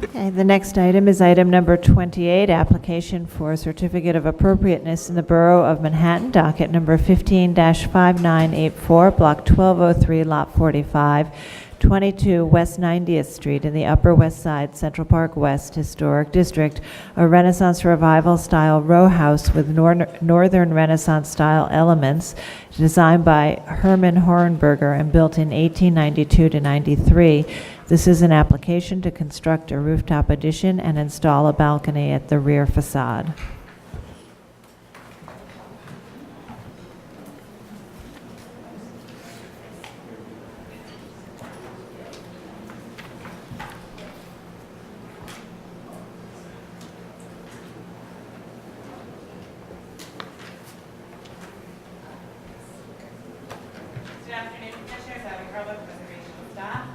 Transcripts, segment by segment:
Okay, the next item is item number 28, application for a certificate of appropriateness in the Borough of Manhattan, docket number 15-5984, block 1203, lot 45, 22 West 90th Street in the Upper West Side, Central Park West Historic District, a Renaissance Revival style row house with Northern Renaissance style elements, designed by Herman Hornberger and built in 1892 to 93. This is an application to construct a rooftop addition and install a balcony at the rear facade. Good afternoon, Commissioners. Abby Carlo, Preservation staff.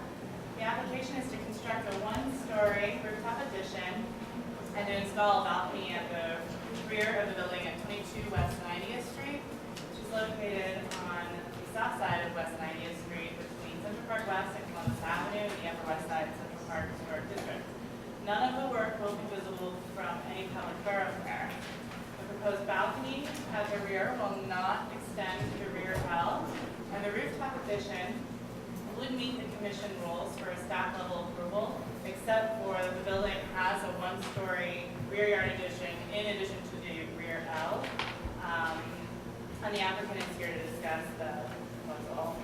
The application is to construct a one-story rooftop addition and to install a balcony at the rear of the building at 22 West 90th Street, which is located on the south side of West 90th Street between Central Park West and Columbus Avenue and the Upper West Side of Central Park Historic District. None of the work will be visible from any public thoroughfare. The proposed balcony at the rear will not extend to rear L, and the rooftop addition would meet the commission rules for a staff level approval, except for the building has a one-story rear yard addition in addition to the rear L. And the applicant is here to discuss the proposal.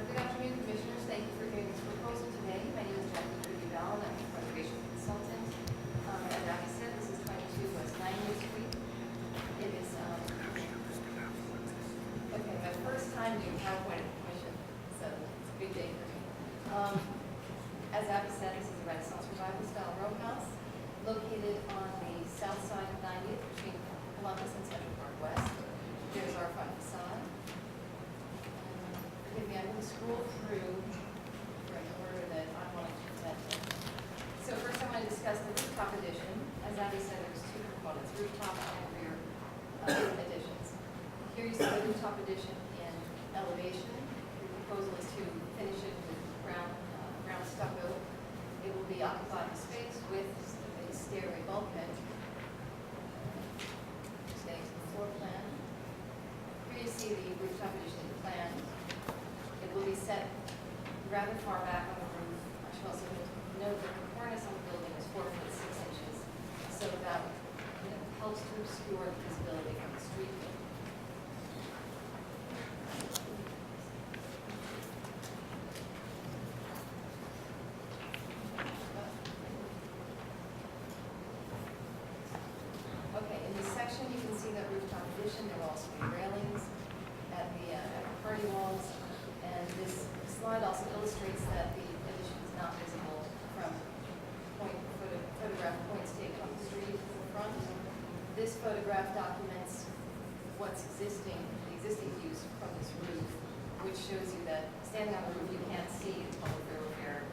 Good afternoon, Commissioners. Thank you for hearing this proposal today. My name is Jackie Trudy Bell, and I'm a preservation consultant. As Abby said, this is 22 West 90th Street. It is, okay, my first time doing PowerPoint at the Commission, so it's a big day for me. As Abby said, this is a Renaissance Revival style row house located on the south side of 90th between Columbus and Central Park West. There's our front facade. Forgive me, I'm going to scroll through in order that I want to present it. So first I want to discuss the rooftop addition. As Abby said, there's two components, rooftop and rear additions. Here you see the rooftop addition in elevation. The proposal is to finish it with brown stucco. It will be occupying space with a stairway bulkhead. Staying to the floor plan. Here you see the rooftop addition plan. It will be set rather far back on the roof. I should also note that the cornice on the building is 4 feet 6 inches, so that helps to obscure the visibility from the street. Okay, in this section you can see that rooftop addition. There will also be railings at the party walls. And this slide also illustrates that the addition is not visible from photograph points taken on the street in the front. This photograph documents what's existing, the existing views from this roof, which shows you that standing on the roof you can't see the public thoroughfare.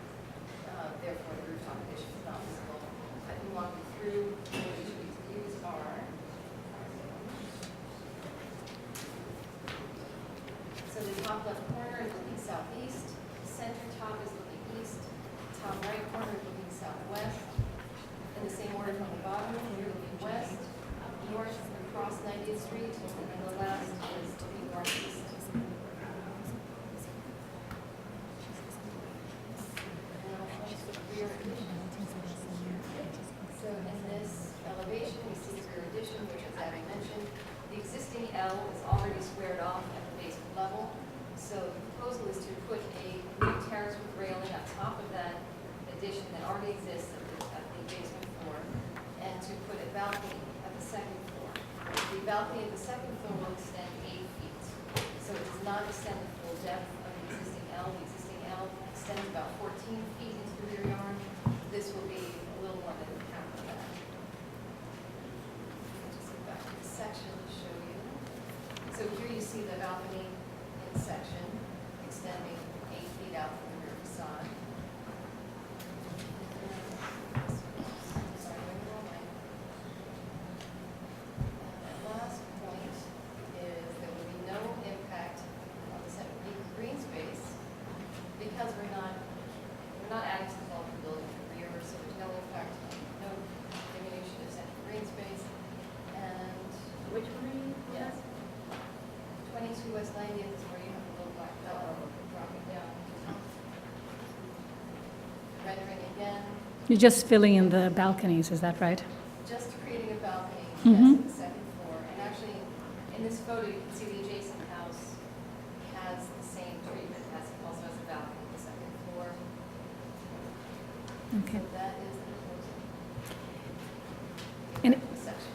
Therefore, the rooftop addition is not visible. I can walk you through what each of these views are. So the top left corner is looking southeast, center top is looking east, top right corner is looking southwest. In the same order from the bottom, you're looking west, north across 90th Street, and then the last is looking northeast. Rear addition. So in this elevation, we see the rear addition, which as Abby mentioned, the existing L is already squared off at the basement level. So the proposal is to put a new terrace with railing on top of that addition that already exists at the basement floor, and to put a balcony at the second floor. The balcony at the second floor will extend 8 feet. So it does not extend the full depth of the existing L. The existing L extends about 14 feet into the rear yard. This will be a little more than half of that. I'll just go back to the section to show you. So here you see the West 90th is where you have the little black dot dropping down. Rendering again, You're just filling in the balconies, is that right? just creating a balcony, yes, Mhm. on the second floor. And actually, in this photo, you can see the adjacent house has the same treatment, also has a balcony on the second floor. Okay. So that is the proposal. Any- Section.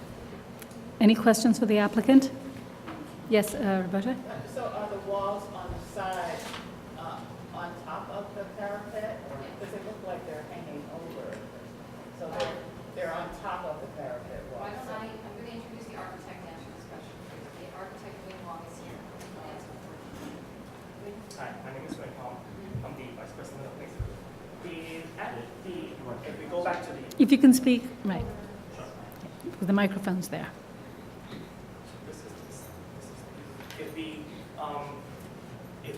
Any questions for the applicant? Yes, Roberta? So are the walls on the side on top of the parapet? Or does it look like they're hanging over? So they're on top of the parapet Why walls? don't I'm going to introduce the architect and answer this question. The architect, Wing Wong, is here. He'll answer the question. Hi, my name is Wei Hong. I'm the Vice President of Mixed. If we go back to the, If you can speak, right, sure. the microphone's there. This is, if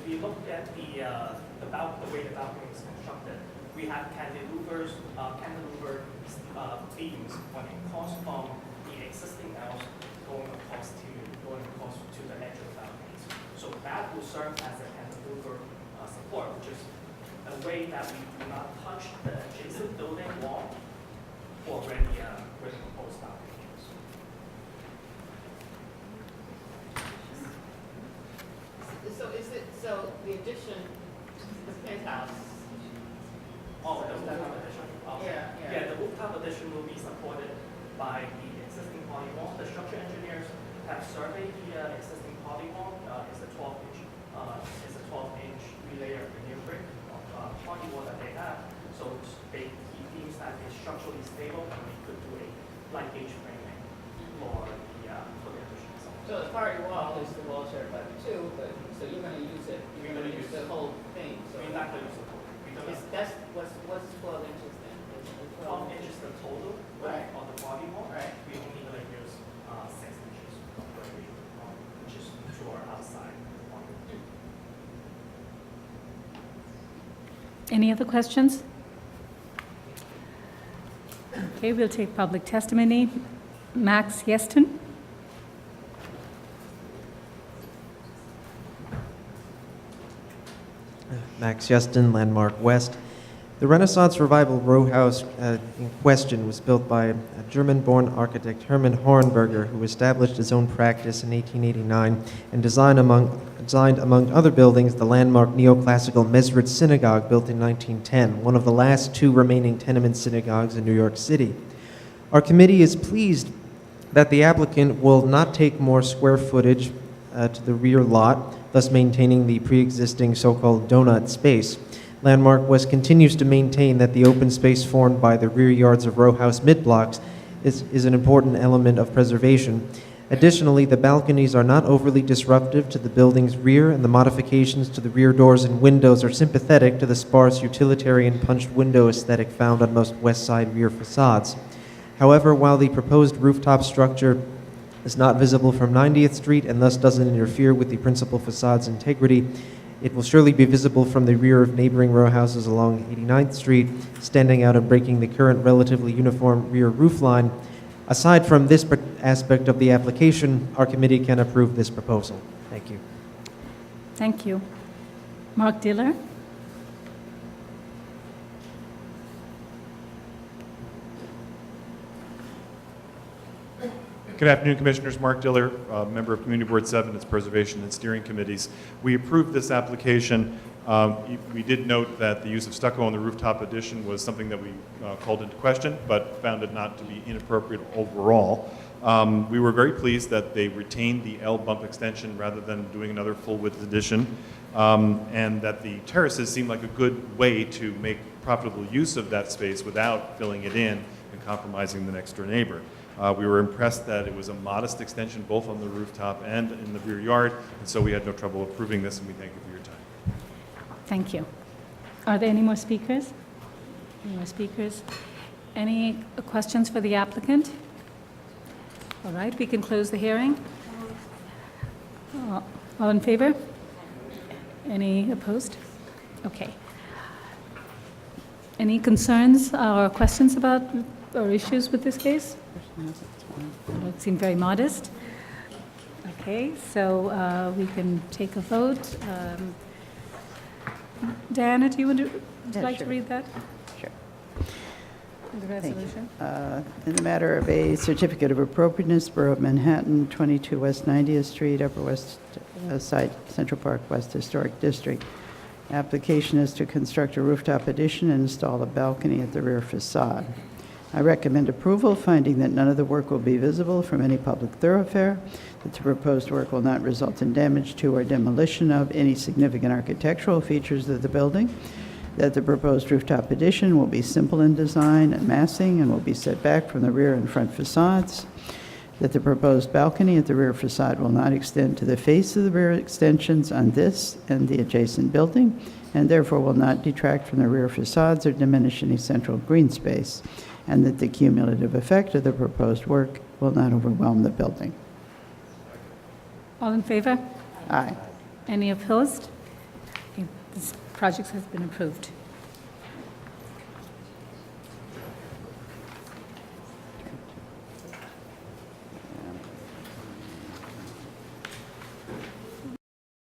we look at the way the balcony is constructed, we have cantilever beams running across from the existing house going across to the edge of the balconies. So that will serve as a cantilever support, which is a way that we do not touch the adjacent building wall or where the proposed balcony is. So the addition, the penthouse, Oh, the rooftop addition. Okay. Yeah. Yeah, the rooftop addition will be supported by the existing polywall. The structure engineers have surveyed the existing polywall. It's a 12-inch relayer veneer brick polywall that they have. So he deems that it's structurally stable, and we could do a light gauge framing for the addition itself. so the party wall is the wall shared by the two, but, so you're gonna use it, you're gonna use the whole thing, so. We're not going to support. That's, what's 12 inches then? Is it 12 inches the total Right. of the polywall. Right. We only going to use 6 inches of grading, which is to our outside. Any other questions? Okay, we'll take public testimony. Max Yeston? Max Justin, Landmark West. The Renaissance Revival row house in question was built by a German-born architect Hermann Hornberger, who established his own practice in 1889 and designed, among other buildings, the landmark neoclassical Mezrit Synagogue built in 1910, one of the last two remaining tenement synagogues in New York City. Our committee is pleased that the applicant will not take more square footage to the rear lot, thus maintaining the pre-existing so-called donut space. Landmark West continues to maintain that the open space formed by the rear yards of row house mid-blocks is an important element of preservation. Additionally, the balconies are not overly disruptive to the building's rear, and the modifications to the rear doors and windows are sympathetic to the sparse utilitarian punched window aesthetic found on most west side rear facades. However, while the proposed rooftop structure is not visible from 90th Street and thus doesn't interfere with the principal facade's integrity, it will surely be visible from the rear of neighboring row houses along 89th Street, standing out and breaking the current relatively uniform rear roof line. Aside from this aspect of the application, our committee can approve this proposal. Thank you. Thank you. Mark Diller? Good afternoon, Commissioners. Mark Diller, member of Community Board 7, its Preservation and Steering Committees. We approved this application. We did note that the use of stucco on the rooftop addition was something that we called into question, but found it not to be inappropriate overall. We were very pleased that they retained the L bump extension rather than doing another full-width addition, and that the terraces seemed like a good way to make profitable use of that space without filling it in and compromising the next door neighbor. We were impressed that it was a modest extension both on the rooftop and in the rear yard, and so we had no trouble approving this, and we thank you for your time. Thank you. Are there any more speakers? Any more speakers? Any questions for the applicant? All right, we can close the hearing. All in favor? Any opposed? Okay. Any concerns or questions about or issues with this case? It seemed very modest. Okay, so we can take a vote. Diana, do you want to, would you Yeah, like to sure. read that? Sure. The Thank you. resolution? In the matter of a certificate of appropriateness, Borough of Manhattan, 22 West 90th Street, Upper West Side, Central Park West Historic District. Application is to construct a rooftop addition and install a balcony at the rear facade. I recommend approval, finding that none of the work will be visible from any public thoroughfare, that the proposed work will not result in damage to or demolition of any significant architectural features of the building, that the proposed rooftop addition will be simple in design and massing and will be set back from the rear and front facades, that the proposed balcony at the rear facade will not extend to the face of the rear extensions on this and the adjacent building, and therefore will not detract from the rear facades or diminish any central green space, and that the cumulative effect of the proposed work will not overwhelm the building. All in favor? Aye. Any opposed? Okay, this project has been approved.